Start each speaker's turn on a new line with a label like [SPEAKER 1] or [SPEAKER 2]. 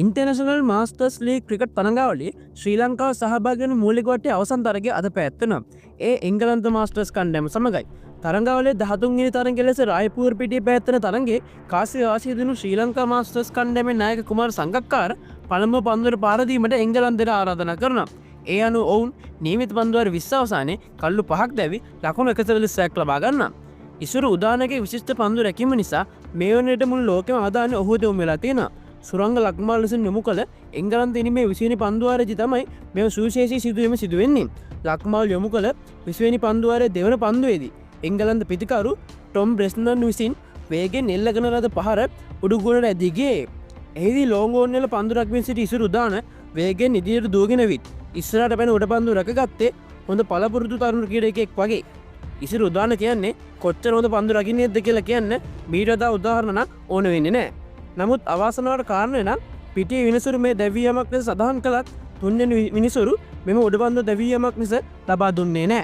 [SPEAKER 1] International masters league cricket තරඟාවලියේ ශ්‍රී ලංකාව සහභාගී වන මූලික වටේ අවසන් තරගය අද පැවැත්වෙනවා. ඒ එංගලන්ත මාස්ටර්ස් කණ්ඩායම සමගයි. තරඟාවලියේ 13 වෙනි තරගය ලෙස රායපුර පිටියේ පැවැත්වෙන තරගයේ කාසිය වාසිය දෙනු ශ්‍රී ලංකා මාස්ටර්ස් කණ්ඩායමේ නායක කුමාර සංගක්කාර පළමුව පන්දුවට පාර දීමට එංගලන්තයට ආරාධනා කරනවා. ඒ අනුව ඔවුන් නියමිත පන්දුවර 20 අවසානයේ කල්ලු 5ක් දැවි ලකුණු 140ක් ලබා ගන්නවා. ඉසුරු උදානගේ විශිෂ්ට පන්දු රැකීම නිසා මේ වනට මුළු ලෝකෙම අවධානය ඔහු යොමු වෙලා තියෙනවා. සුරංග ලක්මාල් ලෙසින් යොමු කළ එංගලන්තයේ ඉනිමේ 20 වෙනි පන්දුවාරයේදී තමයි මේ සුවිශේෂී සිදුවීම සිදු වෙන්නේ. ලක්මාල් යොමු කළ 20 වෙනි පන්දුවාරයේ දෙවන පන්දුවේදී එංගලන්ත පිතිකරු ටොම් බ්‍රෙස්නන් විසින් වේගෙන් එල්ලගෙන ලද පහර උඩුගුණට ඇදී ගියේ. එහිදී ලෝං ඕන් වල පන්දු රැකමින් සිටි ඉසුරු උදාන වේගෙන් ඉදිරියට දුවගෙන විත් ඉස්සරහට පැන උඩ පන්දු රැකගත්තේ හොඳ පළපුරුදු තරුණ ක්‍රීඩකයෙක් වගේ. ඉසුරු උදාන කියන්නේ කොච්චර හොඳ පන්දු රකින්නේද කියලා කියන්න මීට වඩා උදාහරණ ඕන වෙන්නේ නැහැ. නමුත් අවාසනාවට කාරණය නම් පිටියේ විනිසුරු මේ දැවීමක් ලෙස සඳහන් කළත් තුන්වෙනි විනිසුරු මෙම උඩපන්දු දැවීමක් නිසා ලබා දුන්නේ නැහැ.